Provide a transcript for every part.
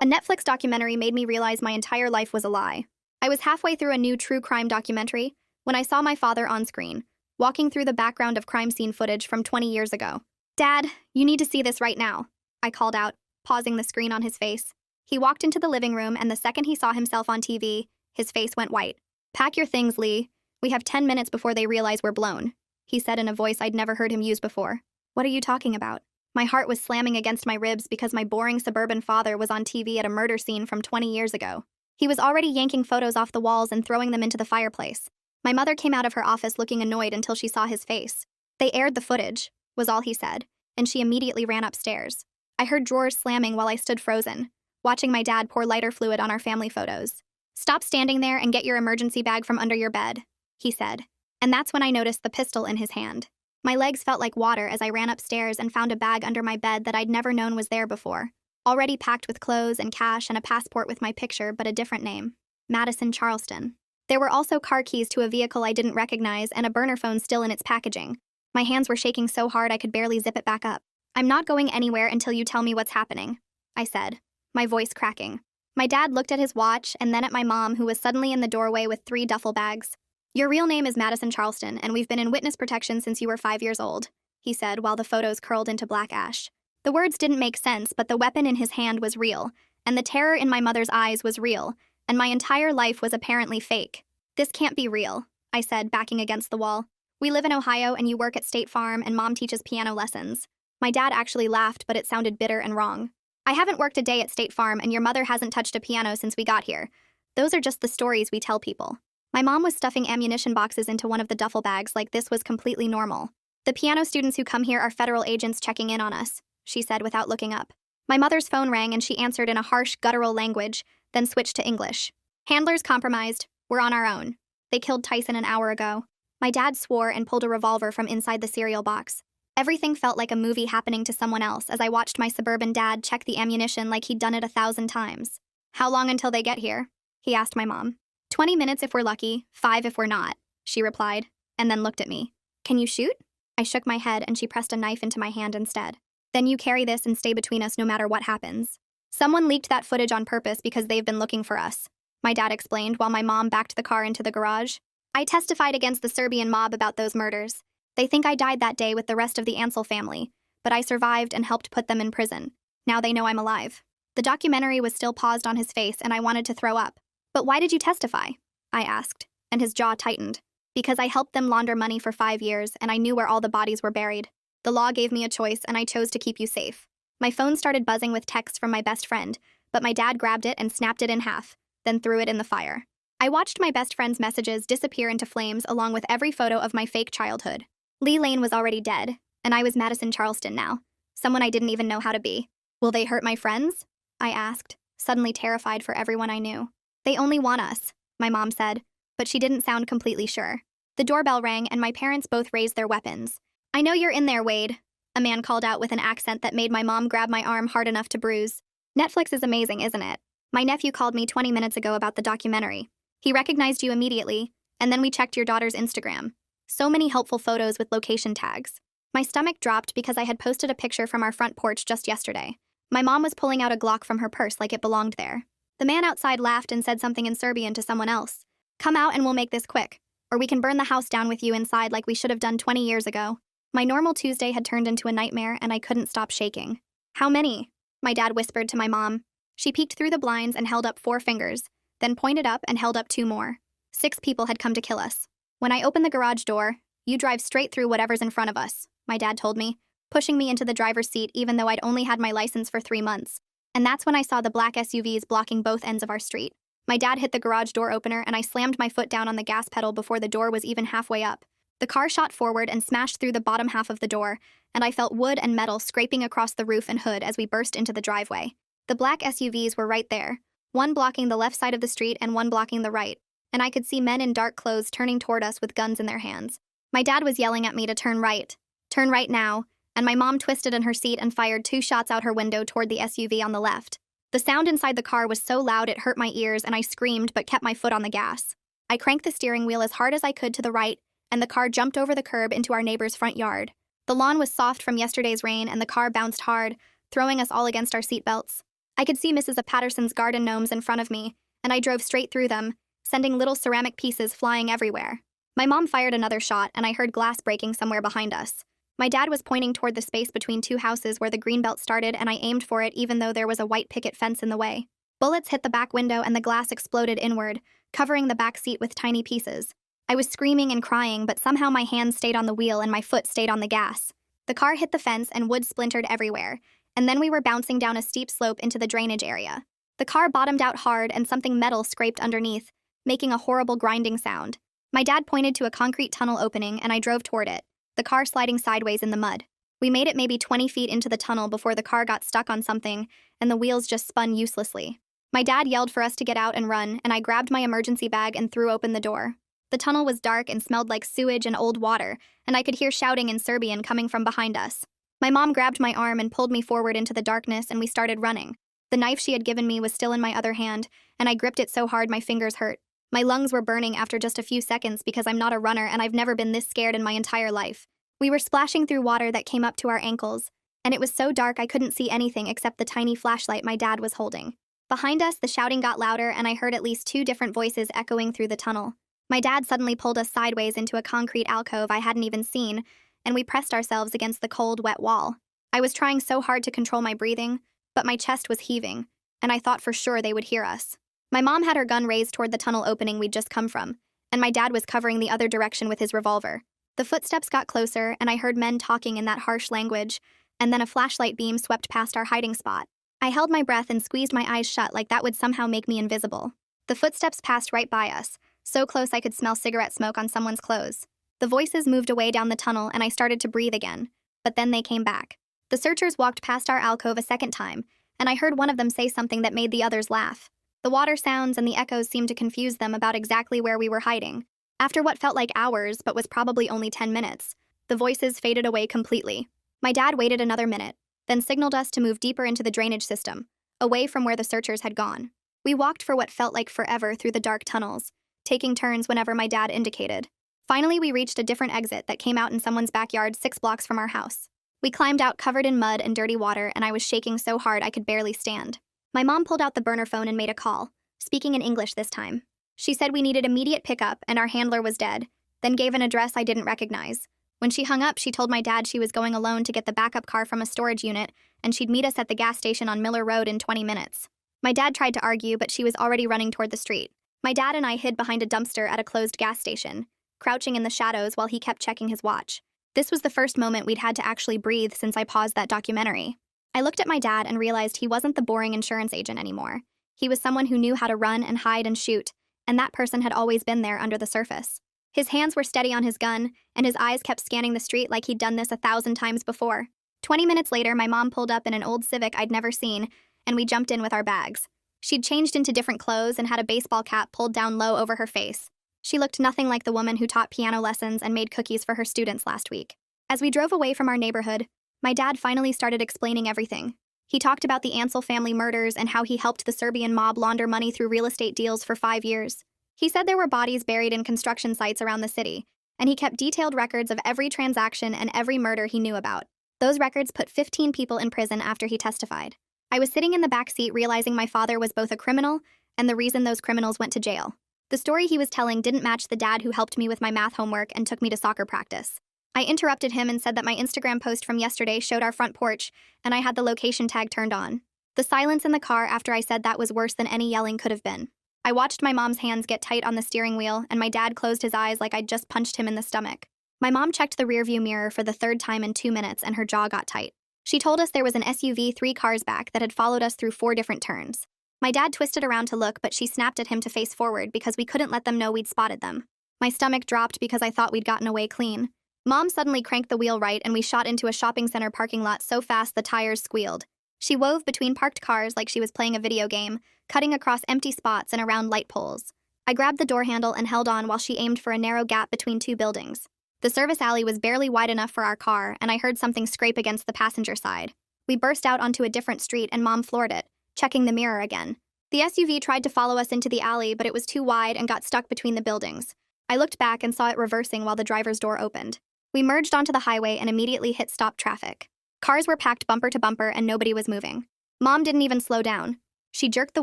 A Netflix documentary made me realize my entire life was a lie. I was halfway through a new true crime documentary when I saw my father on screen, walking through the background of crime scene footage from 20 years ago. "Dad, you need to see this right now," I called out, pausing the screen on his face. He walked into the living room, and the second he saw himself on TV, his face went white. "Pack your things, Lee. We have 10 minutes before they realize we're blown," he said in a voice I'd never heard him use before. "What are you talking about?" My heart was slamming against my ribs because my boring suburban father was on TV at a murder scene from 20 years ago. He was already yanking photos off the walls and throwing them into the fireplace. My mother came out of her office looking annoyed until she saw his face. "They aired the footage," was all he said, and she immediately ran upstairs. I heard drawers slamming while I stood frozen, watching my dad pour lighter fluid on our family photos. "Stop standing there and get your emergency bag from under your bed," he said. And that's when I noticed the pistol in his hand. My legs felt like water as I ran upstairs and found a bag under my bed that I'd never known was there before, already packed with clothes and cash and a passport with my picture but a different name, Madison Charleston. There were also car keys to a vehicle I didn't recognize and a burner phone still in its packaging. My hands were shaking so hard I could barely zip it back up. "I'm not going anywhere until you tell me what's happening," I said, my voice cracking. My dad looked at his watch and then at my mom, who was suddenly in the doorway with 3 duffel bags. "Your real name is Madison Charleston, and we've been in witness protection since you were 5 years old," he said while the photos curled into black ash. The words didn't make sense, but the weapon in his hand was real, and the terror in my mother's eyes was real, and my entire life was apparently fake. "This can't be real," I said, backing against the wall. "We live in Ohio and you work at State Farm and Mom teaches piano lessons." My dad actually laughed, but it sounded bitter and wrong. "I haven't worked a day at State Farm and your mother hasn't touched a piano since we got here. Those are just the stories we tell people." My mom was stuffing ammunition boxes into one of the duffel bags like this was completely normal. "The piano students who come here are federal agents checking in on us," she said without looking up. My mother's phone rang and she answered in a harsh, guttural language, then switched to English. "Handlers compromised. We're on our own. They killed Tyson an hour ago." My dad swore and pulled a revolver from inside the cereal box. Everything felt like a movie happening to someone else as I watched my suburban dad check the ammunition like he'd done it 1,000 times. "How long until they get here?" he asked my mom. 20 minutes if we're lucky, 5 if we're not," she replied, and then looked at me. "Can you shoot?" I shook my head and she pressed a knife into my hand instead. "Then you carry this and stay between us no matter what happens. Someone leaked that footage on purpose because they've been looking for us," my dad explained while my mom backed the car into the garage. "I testified against the Serbian mob about those murders. They think I died that day with the rest of the Ansel family, but I survived and helped put them in prison. Now they know I'm alive." The documentary was still paused on his face and I wanted to throw up. "But why did you testify?" I asked, and his jaw tightened. "Because I helped them launder money for 5 years and I knew where all the bodies were buried. The law gave me a choice and I chose to keep you safe." My phone started buzzing with texts from my best friend, but my dad grabbed it and snapped it in half, then threw it in the fire. I watched my best friend's messages disappear into flames along with every photo of my fake childhood. Lee Lane was already dead, and I was Madison Charleston now, someone I didn't even know how to be. "Will they hurt my friends?" I asked, suddenly terrified for everyone I knew. "They only want us," my mom said, but she didn't sound completely sure. The doorbell rang and my parents both raised their weapons. "I know you're in there, Wade," a man called out with an accent that made my mom grab my arm hard enough to bruise. "Netflix is amazing, isn't it? My nephew called me 20 minutes ago about the documentary. He recognized you immediately, and then we checked your daughter's Instagram. So many helpful photos with location tags." My stomach dropped because I had posted a picture from our front porch just yesterday. My mom was pulling out a Glock from her purse like it belonged there. The man outside laughed and said something in Serbian to someone else. "Come out and we'll make this quick, or we can burn the house down with you inside like we should have done 20 years ago." My normal Tuesday had turned into a nightmare and I couldn't stop shaking. "How many?" my dad whispered to my mom. She peeked through the blinds and held up 4 fingers, then pointed up and held up 2 more. 6 people had come to kill us. "When I open the garage door, you drive straight through whatever's in front of us," my dad told me, pushing me into the driver's seat even though I'd only had my license for 3 months. And that's when I saw the black SUVs blocking both ends of our street. My dad hit the garage door opener and I slammed my foot down on the gas pedal before the door was even halfway up. The car shot forward and smashed through the bottom half of the door, and I felt wood and metal scraping across the roof and hood as we burst into the driveway. The black SUVs were right there, one blocking the left side of the street and one blocking the right, and I could see men in dark clothes turning toward us with guns in their hands. My dad was yelling at me to turn right now, and my mom twisted in her seat and fired 2 shots out her window toward the SUV on the left. The sound inside the car was so loud it hurt my ears and I screamed but kept my foot on the gas. I cranked the steering wheel as hard as I could to the right, and the car jumped over the curb into our neighbor's front yard. The lawn was soft from yesterday's rain and the car bounced hard, throwing us all against our seatbelts. I could see Mrs. Patterson's garden gnomes in front of me, and I drove straight through them, sending little ceramic pieces flying everywhere. My mom fired another shot, and I heard glass breaking somewhere behind us. My dad was pointing toward the space between two houses where the greenbelt started, and I aimed for it even though there was a white picket fence in the way. Bullets hit the back window and the glass exploded inward, covering the back seat with tiny pieces. I was screaming and crying, but somehow my hand stayed on the wheel and my foot stayed on the gas. The car hit the fence and wood splintered everywhere, and then we were bouncing down a steep slope into the drainage area. The car bottomed out hard and something metal scraped underneath, making a horrible grinding sound. My dad pointed to a concrete tunnel opening and I drove toward it, the car sliding sideways in the mud. We made it maybe 20 feet into the tunnel before the car got stuck on something and the wheels just spun uselessly. My dad yelled for us to get out and run, and I grabbed my emergency bag and threw open the door. The tunnel was dark and smelled like sewage and old water, and I could hear shouting in Serbian coming from behind us. My mom grabbed my arm and pulled me forward into the darkness, and we started running. The knife she had given me was still in my other hand, and I gripped it so hard my fingers hurt. My lungs were burning after just a few seconds because I'm not a runner and I've never been this scared in my entire life. We were splashing through water that came up to our ankles, and it was so dark I couldn't see anything except the tiny flashlight my dad was holding. Behind us, the shouting got louder, and I heard at least 2 different voices echoing through the tunnel. My dad suddenly pulled us sideways into a concrete alcove I hadn't even seen, and we pressed ourselves against the cold, wet wall. I was trying so hard to control my breathing, but my chest was heaving, and I thought for sure they would hear us. My mom had her gun raised toward the tunnel opening we'd just come from, and my dad was covering the other direction with his revolver. The footsteps got closer, and I heard men talking in that harsh language, and then a flashlight beam swept past our hiding spot. I held my breath and squeezed my eyes shut like that would somehow make me invisible. The footsteps passed right by us, so close I could smell cigarette smoke on someone's clothes. The voices moved away down the tunnel and I started to breathe again, but then they came back. The searchers walked past our alcove a second time, and I heard one of them say something that made the others laugh. The water sounds and the echoes seemed to confuse them about exactly where we were hiding. After what felt like hours but was probably only 10 minutes, the voices faded away completely. My dad waited another minute, then signaled us to move deeper into the drainage system, away from where the searchers had gone. We walked for what felt like forever through the dark tunnels, taking turns whenever my dad indicated. Finally, we reached a different exit that came out in someone's backyard 6 blocks from our house. We climbed out covered in mud and dirty water, and I was shaking so hard I could barely stand. My mom pulled out the burner phone and made a call, speaking in English this time. She said we needed immediate pickup and our handler was dead, then gave an address I didn't recognize. When she hung up, she told my dad she was going alone to get the backup car from a storage unit, and she'd meet us at the gas station on Miller Road in 20 minutes. My dad tried to argue, but she was already running toward the street. My dad and I hid behind a dumpster at a closed gas station, crouching in the shadows while he kept checking his watch. This was the first moment we'd had to actually breathe since I paused that documentary. I looked at my dad and realized he wasn't the boring insurance agent anymore. He was someone who knew how to run and hide and shoot, and that person had always been there under the surface. His hands were steady on his gun, and his eyes kept scanning the street like he'd done this 1,000 times before. 20 minutes later, my mom pulled up in an old Civic I'd never seen, and we jumped in with our bags. She'd changed into different clothes and had a baseball cap pulled down low over her face. She looked nothing like the woman who taught piano lessons and made cookies for her students last week. As we drove away from our neighborhood, my dad finally started explaining everything. He talked about the Ansel family murders and how he helped the Serbian mob launder money through real estate deals for 5 years. He said there were bodies buried in construction sites around the city, and he kept detailed records of every transaction and every murder he knew about. Those records put 15 people in prison after he testified. I was sitting in the back seat realizing my father was both a criminal and the reason those criminals went to jail. The story he was telling didn't match the dad who helped me with my math homework and took me to soccer practice. I interrupted him and said that my Instagram post from yesterday showed our front porch, and I had the location tag turned on. The silence in the car after I said that was worse than any yelling could have been. I watched my mom's hands get tight on the steering wheel, and my dad closed his eyes like I'd just punched him in the stomach. My mom checked the rearview mirror for the 3rd time in 2 minutes, and her jaw got tight. She told us there was an SUV 3 cars back that had followed us through 4 different turns. My dad twisted around to look, but she snapped at him to face forward because we couldn't let them know we'd spotted them. My stomach dropped because I thought we'd gotten away clean. Mom suddenly cranked the wheel right, and we shot into a shopping center parking lot so fast the tires squealed. She wove between parked cars like she was playing a video game, cutting across empty spots and around light poles. I grabbed the door handle and held on while she aimed for a narrow gap between 2 buildings. The service alley was barely wide enough for our car, and I heard something scrape against the passenger side. We burst out onto a different street, and Mom floored it, checking the mirror again. The SUV tried to follow us into the alley, but it was too wide and got stuck between the buildings. I looked back and saw it reversing while the driver's door opened. We merged onto the highway and immediately hit stop traffic. Cars were packed bumper to bumper and nobody was moving. Mom didn't even slow down. She jerked the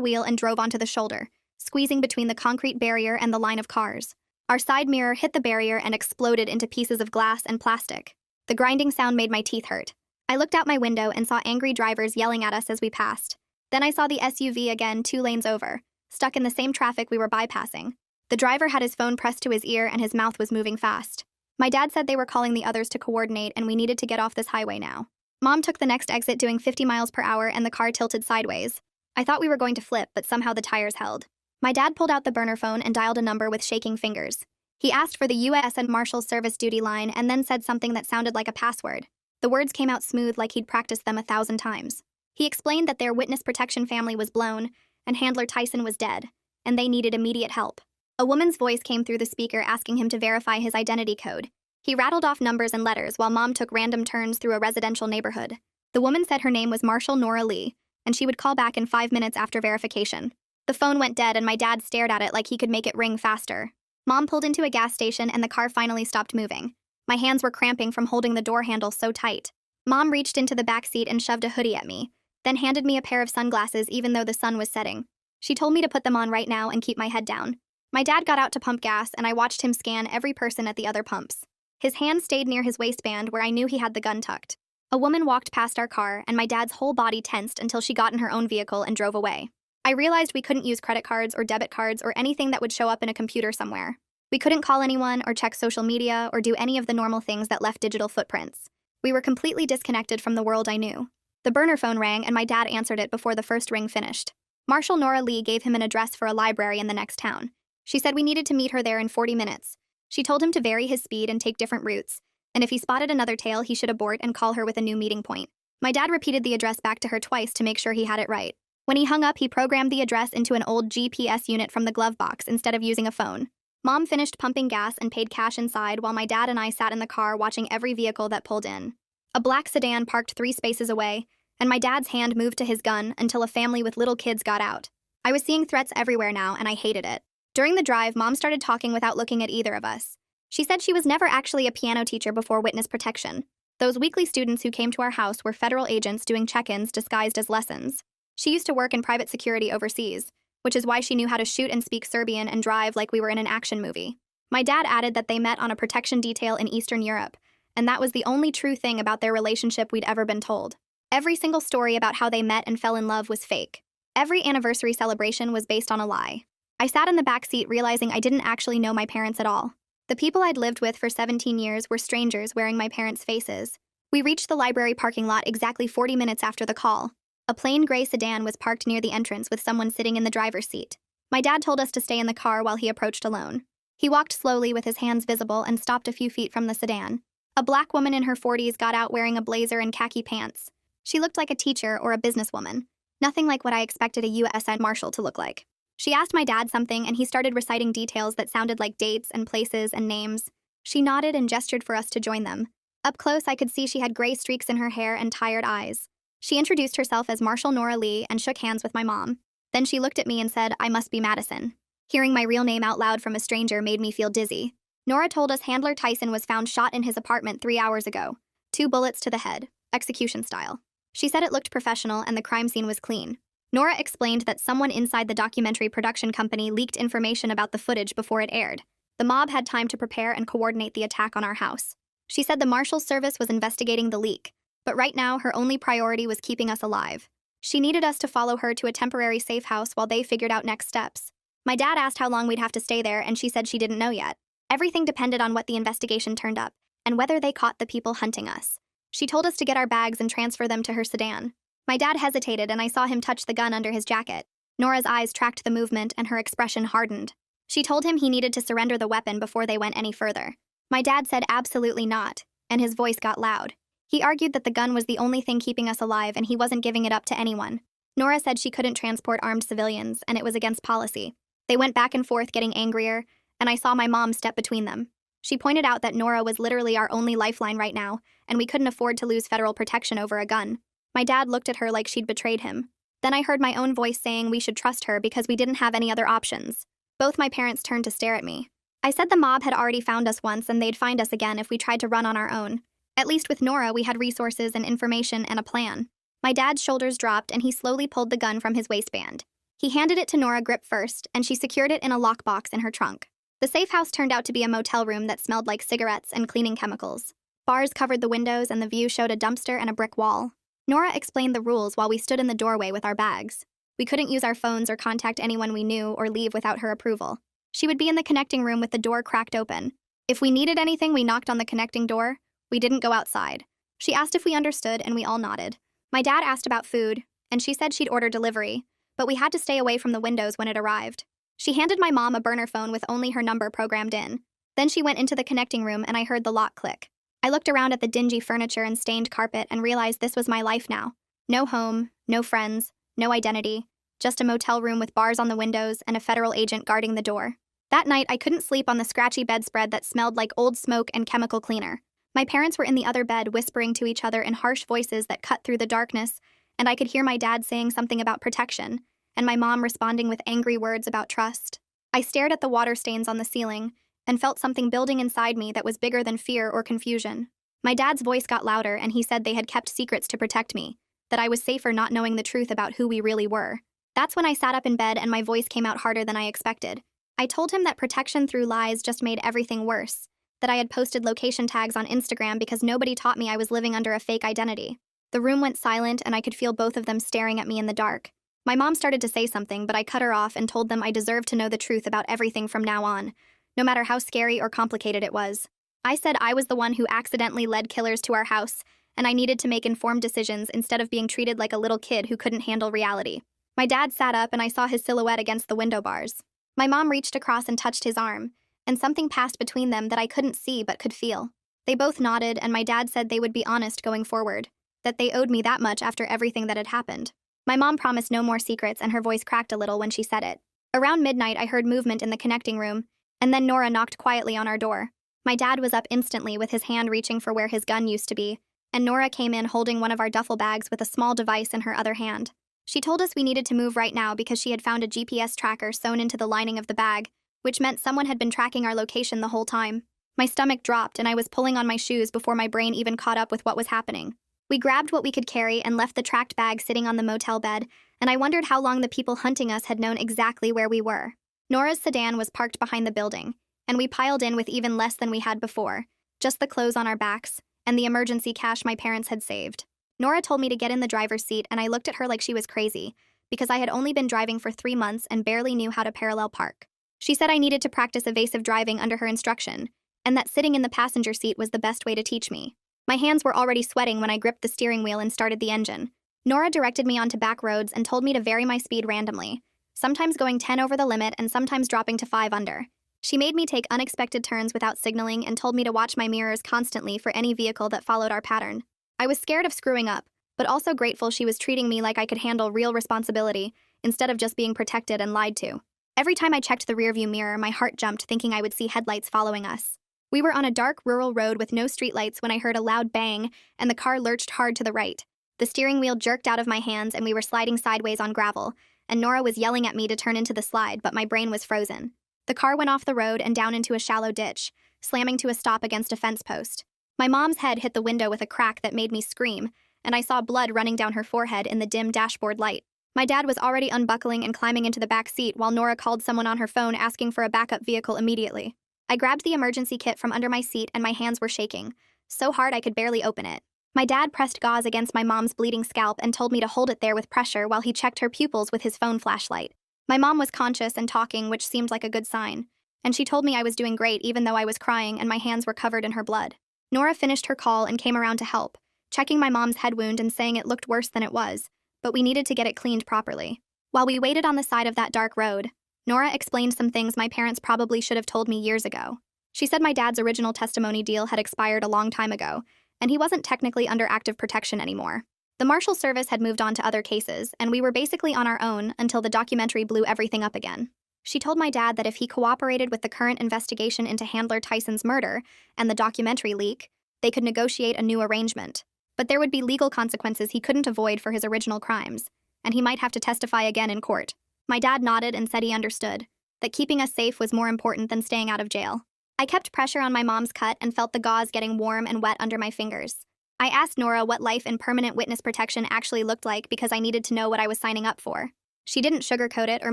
wheel and drove onto the shoulder, squeezing between the concrete barrier and the line of cars. Our side mirror hit the barrier and exploded into pieces of glass and plastic. The grinding sound made my teeth hurt. I looked out my window and saw angry drivers yelling at us as we passed. Then I saw the SUV again 2 lanes over, stuck in the same traffic we were bypassing. The driver had his phone pressed to his ear and his mouth was moving fast. My dad said they were calling the others to coordinate and we needed to get off this highway now. Mom took the next exit doing 50 miles per hour and the car tilted sideways. I thought we were going to flip, but somehow the tires held. My dad pulled out the burner phone and dialed a number with shaking fingers. He asked for the U.S. and Marshals Service duty line and then said something that sounded like a password. The words came out smooth like he'd practiced them 1,000 times. He explained that their witness protection family was blown and handler Tyson was dead, and they needed immediate help. A woman's voice came through the speaker asking him to verify his identity code. He rattled off numbers and letters while Mom took random turns through a residential neighborhood. The woman said her name was Marshal Nora Lee, and she would call back in 5 minutes after verification. The phone went dead and my dad stared at it like he could make it ring faster. Mom pulled into a gas station and the car finally stopped moving. My hands were cramping from holding the door handle so tight. Mom reached into the back seat and shoved a hoodie at me, then handed me a pair of sunglasses even though the sun was setting. She told me to put them on right now and keep my head down. My dad got out to pump gas and I watched him scan every person at the other pumps. His hand stayed near his waistband where I knew he had the gun tucked. A woman walked past our car and my dad's whole body tensed until she got in her own vehicle and drove away. I realized we couldn't use credit cards or debit cards or anything that would show up in a computer somewhere. We couldn't call anyone or check social media or do any of the normal things that left digital footprints. We were completely disconnected from the world I knew. The burner phone rang and my dad answered it before the first ring finished. Marshal Nora Lee gave him an address for a library in the next town. She said we needed to meet her there in 40 minutes. She told him to vary his speed and take different routes, and if he spotted another tail, he should abort and call her with a new meeting point. My dad repeated the address back to her twice to make sure he had it right. When he hung up, he programmed the address into an old GPS unit from the glove box instead of using a phone. Mom finished pumping gas and paid cash inside while my dad and I sat in the car watching every vehicle that pulled in. A black sedan parked 3 spaces away, and my dad's hand moved to his gun until a family with little kids got out. I was seeing threats everywhere now, and I hated it. During the drive, Mom started talking without looking at either of us. She said she was never actually a piano teacher before witness protection. Those weekly students who came to our house were federal agents doing check-ins disguised as lessons. She used to work in private security overseas, which is why she knew how to shoot and speak Serbian and drive like we were in an action movie. My dad added that they met on a protection detail in Eastern Europe, and that was the only true thing about their relationship we'd ever been told. Every single story about how they met and fell in love was fake. Every anniversary celebration was based on a lie. I sat in the back seat realizing I didn't actually know my parents at all. The people I'd lived with for 17 years were strangers wearing my parents' faces. We reached the library parking lot exactly 40 minutes after the call. A plain gray sedan was parked near the entrance with someone sitting in the driver's seat. My dad told us to stay in the car while he approached alone. He walked slowly with his hands visible and stopped a few feet from the sedan. A black woman in her 40s got out wearing a blazer and khaki pants. She looked like a teacher or a businesswoman. Nothing like what I expected a U.S. Marshal to look like. She asked my dad something and he started reciting details that sounded like dates and places and names. She nodded and gestured for us to join them. Up close, I could see she had gray streaks in her hair and tired eyes. She introduced herself as Marshal Nora Lee and shook hands with my mom. Then she looked at me and said, "I must be Madison." Hearing my real name out loud from a stranger made me feel dizzy. Nora told us handler Tyson was found shot in his apartment 3 hours ago. 2 bullets to the head, execution style. She said it looked professional and the crime scene was clean. Nora explained that someone inside the documentary production company leaked information about the footage before it aired. The mob had time to prepare and coordinate the attack on our house. She said the Marshals Service was investigating the leak, but right now her only priority was keeping us alive. She needed us to follow her to a temporary safe house while they figured out next steps. My dad asked how long we'd have to stay there and she said she didn't know yet. Everything depended on what the investigation turned up and whether they caught the people hunting us. She told us to get our bags and transfer them to her sedan. My dad hesitated and I saw him touch the gun under his jacket. Nora's eyes tracked the movement and her expression hardened. She told him he needed to surrender the weapon before they went any further. My dad said absolutely not, and his voice got loud. He argued that the gun was the only thing keeping us alive and he wasn't giving it up to anyone. Nora said she couldn't transport armed civilians and it was against policy. They went back and forth getting angrier, and I saw my mom step between them. She pointed out that Nora was literally our only lifeline right now, and we couldn't afford to lose federal protection over a gun. My dad looked at her like she'd betrayed him. Then I heard my own voice saying we should trust her because we didn't have any other options. Both my parents turned to stare at me. I said the mob had already found us once and they'd find us again if we tried to run on our own. At least with Nora, we had resources and information and a plan. My dad's shoulders dropped and he slowly pulled the gun from his waistband. He handed it to Nora Grip first, and she secured it in a lockbox in her trunk. The safe house turned out to be a motel room that smelled like cigarettes and cleaning chemicals. Bars covered the windows and the view showed a dumpster and a brick wall. Nora explained the rules while we stood in the doorway with our bags. We couldn't use our phones or contact anyone we knew or leave without her approval. She would be in the connecting room with the door cracked open. If we needed anything, we knocked on the connecting door. We didn't go outside. She asked if we understood, and we all nodded. My dad asked about food, and she said she'd order delivery, but we had to stay away from the windows when it arrived. She handed my mom a burner phone with only her number programmed in. Then she went into the connecting room and I heard the lock click. I looked around at the dingy furniture and stained carpet and realized this was my life now. No home, no friends, no identity, just a motel room with bars on the windows and a federal agent guarding the door. That night, I couldn't sleep on the scratchy bedspread that smelled like old smoke and chemical cleaner. My parents were in the other bed whispering to each other in harsh voices that cut through the darkness, and I could hear my dad saying something about protection, and my mom responding with angry words about trust. I stared at the water stains on the ceiling and felt something building inside me that was bigger than fear or confusion. My dad's voice got louder and he said they had kept secrets to protect me, that I was safer not knowing the truth about who we really were. That's when I sat up in bed and my voice came out harder than I expected. I told him that protection through lies just made everything worse, that I had posted location tags on Instagram because nobody taught me I was living under a fake identity. The room went silent and I could feel both of them staring at me in the dark. My mom started to say something, but I cut her off and told them I deserved to know the truth about everything from now on, no matter how scary or complicated it was. I said I was the one who accidentally led killers to our house, and I needed to make informed decisions instead of being treated like a little kid who couldn't handle reality. My dad sat up and I saw his silhouette against the window bars. My mom reached across and touched his arm, and something passed between them that I couldn't see but could feel. They both nodded, and my dad said they would be honest going forward, that they owed me that much after everything that had happened. My mom promised no more secrets, and her voice cracked a little when she said it. Around midnight, I heard movement in the connecting room, and then Nora knocked quietly on our door. My dad was up instantly with his hand reaching for where his gun used to be, and Nora came in holding one of our duffel bags with a small device in her other hand. She told us we needed to move right now because she had found a GPS tracker sewn into the lining of the bag, which meant someone had been tracking our location the whole time. My stomach dropped and I was pulling on my shoes before my brain even caught up with what was happening. We grabbed what we could carry and left the tracked bag sitting on the motel bed, and I wondered how long the people hunting us had known exactly where we were. Nora's sedan was parked behind the building, and we piled in with even less than we had before, just the clothes on our backs and the emergency cash my parents had saved. Nora told me to get in the driver's seat, and I looked at her like she was crazy, because I had only been driving for 3 months and barely knew how to parallel park. She said I needed to practice evasive driving under her instruction, and that sitting in the passenger seat was the best way to teach me. My hands were already sweating when I gripped the steering wheel and started the engine. Nora directed me onto back roads and told me to vary my speed randomly, sometimes going 10 over the limit and sometimes dropping to 5 under. She made me take unexpected turns without signaling and told me to watch my mirrors constantly for any vehicle that followed our pattern. I was scared of screwing up, but also grateful she was treating me like I could handle real responsibility instead of just being protected and lied to. Every time I checked the rearview mirror, my heart jumped thinking I would see headlights following us. We were on a dark rural road with no streetlights when I heard a loud bang and the car lurched hard to the right. The steering wheel jerked out of my hands and we were sliding sideways on gravel, and Nora was yelling at me to turn into the slide, but my brain was frozen. The car went off the road and down into a shallow ditch, slamming to a stop against a fence post. My mom's head hit the window with a crack that made me scream, and I saw blood running down her forehead in the dim dashboard light. My dad was already unbuckling and climbing into the back seat while Nora called someone on her phone asking for a backup vehicle immediately. I grabbed the emergency kit from under my seat and my hands were shaking, so hard I could barely open it. My dad pressed gauze against my mom's bleeding scalp and told me to hold it there with pressure while he checked her pupils with his phone flashlight. My mom was conscious and talking, which seemed like a good sign, and she told me I was doing great even though I was crying and my hands were covered in her blood. Nora finished her call and came around to help, checking my mom's head wound and saying it looked worse than it was, but we needed to get it cleaned properly. While we waited on the side of that dark road, Nora explained some things my parents probably should have told me years ago. She said my dad's original testimony deal had expired a long time ago, and he wasn't technically under active protection anymore. The Marshal Service had moved on to other cases, and we were basically on our own until the documentary blew everything up again. She told my dad that if he cooperated with the current investigation into Handler Tyson's murder and the documentary leak, they could negotiate a new arrangement. But there would be legal consequences he couldn't avoid for his original crimes, and he might have to testify again in court. My dad nodded and said he understood, that keeping us safe was more important than staying out of jail. I kept pressure on my mom's cut and felt the gauze getting warm and wet under my fingers. I asked Nora what life in permanent witness protection actually looked like because I needed to know what I was signing up for. She didn't sugarcoat it or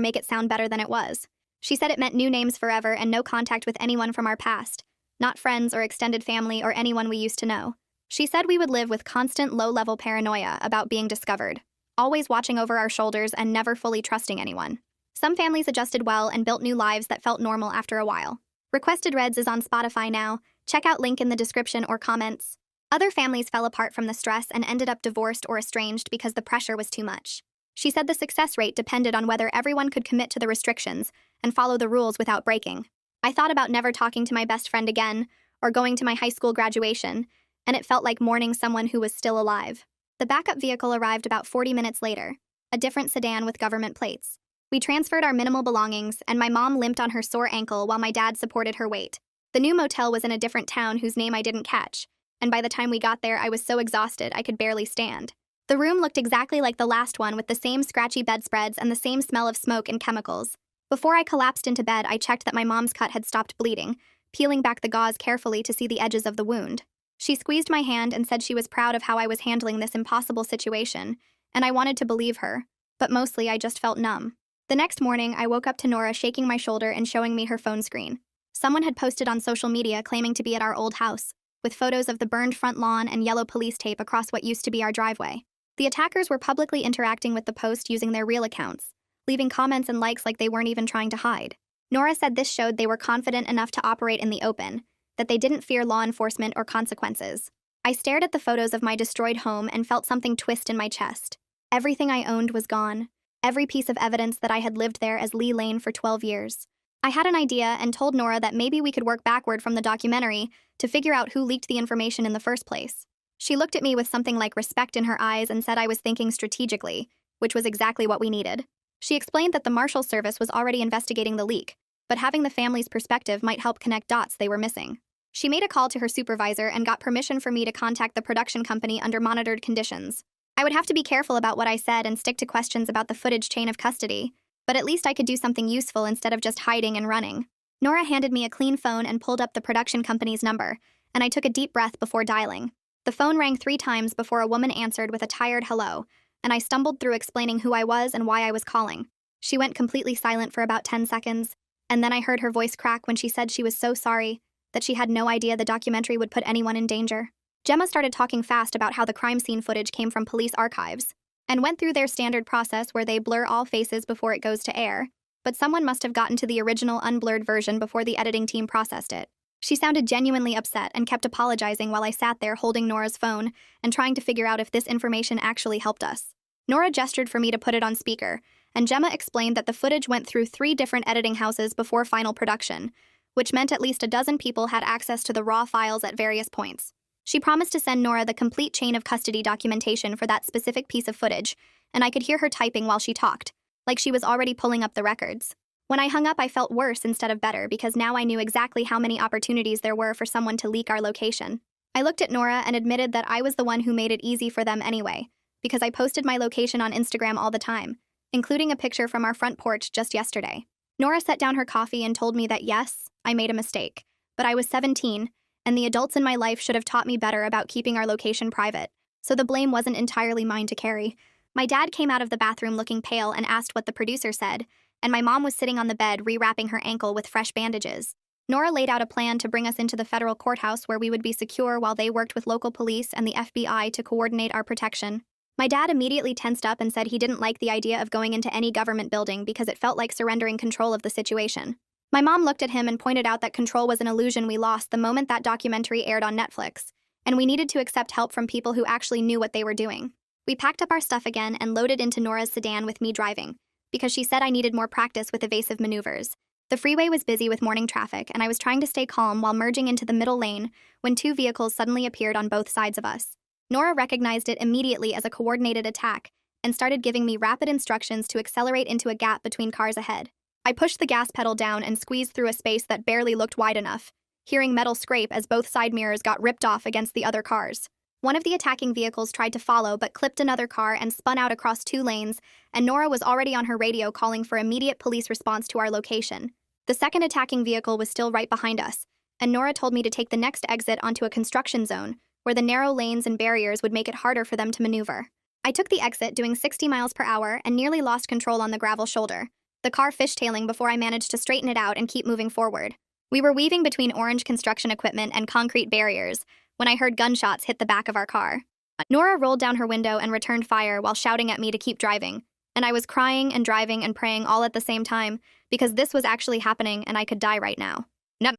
make it sound better than it was. She said it meant new names forever and no contact with anyone from our past, not friends or extended family or anyone we used to know. She said we would live with constant low-level paranoia about being discovered, always watching over our shoulders and never fully trusting anyone. Some families adjusted well and built new lives that felt normal after a while. Requested Reds is on Spotify now. Check out link in the description or comments. Other families fell apart from the stress and ended up divorced or estranged because the pressure was too much. She said the success rate depended on whether everyone could commit to the restrictions and follow the rules without breaking. I thought about never talking to my best friend again or going to my high school graduation, and it felt like mourning someone who was still alive. The backup vehicle arrived about 40 minutes later, a different sedan with government plates. We transferred our minimal belongings, and my mom limped on her sore ankle while my dad supported her weight. The new motel was in a different town whose name I didn't catch, and by the time we got there, I was so exhausted I could barely stand. The room looked exactly like the last one with the same scratchy bedspreads and the same smell of smoke and chemicals. Before I collapsed into bed, I checked that my mom's cut had stopped bleeding, peeling back the gauze carefully to see the edges of the wound. She squeezed my hand and said she was proud of how I was handling this impossible situation, and I wanted to believe her, but mostly I just felt numb. The next morning, I woke up to Nora shaking my shoulder and showing me her phone screen. Someone had posted on social media claiming to be at our old house, with photos of the burned front lawn and yellow police tape across what used to be our driveway. The attackers were publicly interacting with the post using their real accounts, leaving comments and likes like they weren't even trying to hide. Nora said this showed they were confident enough to operate in the open, that they didn't fear law enforcement or consequences. I stared at the photos of my destroyed home and felt something twist in my chest. Everything I owned was gone. Every piece of evidence that I had lived there as Lee Lane for 12 years. I had an idea and told Nora that maybe we could work backward from the documentary to figure out who leaked the information in the first place. She looked at me with something like respect in her eyes and said I was thinking strategically, which was exactly what we needed. She explained that the Marshal Service was already investigating the leak, but having the family's perspective might help connect dots they were missing. She made a call to her supervisor and got permission for me to contact the production company under monitored conditions. I would have to be careful about what I said and stick to questions about the footage chain of custody, but at least I could do something useful instead of just hiding and running. Nora handed me a clean phone and pulled up the production company's number, and I took a deep breath before dialing. The phone rang 3 times before a woman answered with a tired hello, and I stumbled through explaining who I was and why I was calling. She went completely silent for about 10 seconds, and then I heard her voice crack when she said she was so sorry, that she had no idea the documentary would put anyone in danger. Gemma started talking fast about how the crime scene footage came from police archives, and went through their standard process where they blur all faces before it goes to air, but someone must have gotten to the original unblurred version before the editing team processed it. She sounded genuinely upset and kept apologizing while I sat there holding Nora's phone and trying to figure out if this information actually helped us. Nora gestured for me to put it on speaker, and Gemma explained that the footage went through 3 different editing houses before final production, which meant at least a dozen people had access to the raw files at various points. She promised to send Nora the complete chain of custody documentation for that specific piece of footage, and I could hear her typing while she talked, like she was already pulling up the records. When I hung up, I felt worse instead of better because now I knew exactly how many opportunities there were for someone to leak our location. I looked at Nora and admitted that I was the one who made it easy for them anyway, because I posted my location on Instagram all the time, including a picture from our front porch just yesterday. Nora set down her coffee and told me that yes, I made a mistake, but I was 17, and the adults in my life should have taught me better about keeping our location private, so the blame wasn't entirely mine to carry. My dad came out of the bathroom looking pale and asked what the producer said, and my mom was sitting on the bed rewrapping her ankle with fresh bandages. Nora laid out a plan to bring us into the federal courthouse where we would be secure while they worked with local police and the FBI to coordinate our protection. My dad immediately tensed up and said he didn't like the idea of going into any government building because it felt like surrendering control of the situation. My mom looked at him and pointed out that control was an illusion we lost the moment that documentary aired on Netflix, and we needed to accept help from people who actually knew what they were doing. We packed up our stuff again and loaded into Nora's sedan with me driving, because she said I needed more practice with evasive maneuvers. The freeway was busy with morning traffic, and I was trying to stay calm while merging into the middle lane when 2 vehicles suddenly appeared on both sides of us. Nora recognized it immediately as a coordinated attack and started giving me rapid instructions to accelerate into a gap between cars ahead. I pushed the gas pedal down and squeezed through a space that barely looked wide enough, hearing metal scrape as both side mirrors got ripped off against the other cars. One of the attacking vehicles tried to follow but clipped another car and spun out across 2 lanes, and Nora was already on her radio calling for immediate police response to our location. The second attacking vehicle was still right behind us, and Nora told me to take the next exit onto a construction zone, where the narrow lanes and barriers would make it harder for them to maneuver. I took the exit, doing 60 miles per hour, and nearly lost control on the gravel shoulder, the car fishtailing before I managed to straighten it out and keep moving forward. We were weaving between orange construction equipment and concrete barriers when I heard gunshots hit the back of our car. Nora rolled down her window and returned fire while shouting at me to keep driving, and I was crying and driving and praying all at the same time because this was actually happening and I could die right now.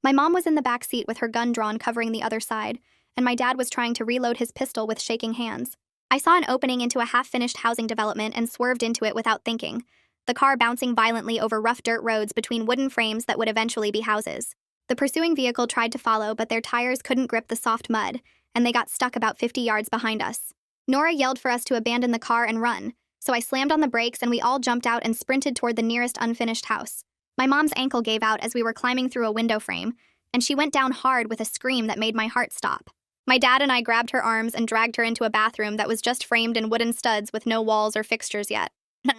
My mom was in the back seat with her gun drawn covering the other side, and my dad was trying to reload his pistol with shaking hands. I saw an opening into a half-finished housing development and swerved into it without thinking, the car bouncing violently over rough dirt roads between wooden frames that would eventually be houses. The pursuing vehicle tried to follow, but their tires couldn't grip the soft mud, and they got stuck about 50 yards behind us. Nora yelled for us to abandon the car and run, so I slammed on the brakes and we all jumped out and sprinted toward the nearest unfinished house. My mom's ankle gave out as we were climbing through a window frame, and she went down hard with a scream that made my heart stop. My dad and I grabbed her arms and dragged her into a bathroom that was just framed in wooden studs with no walls or fixtures yet.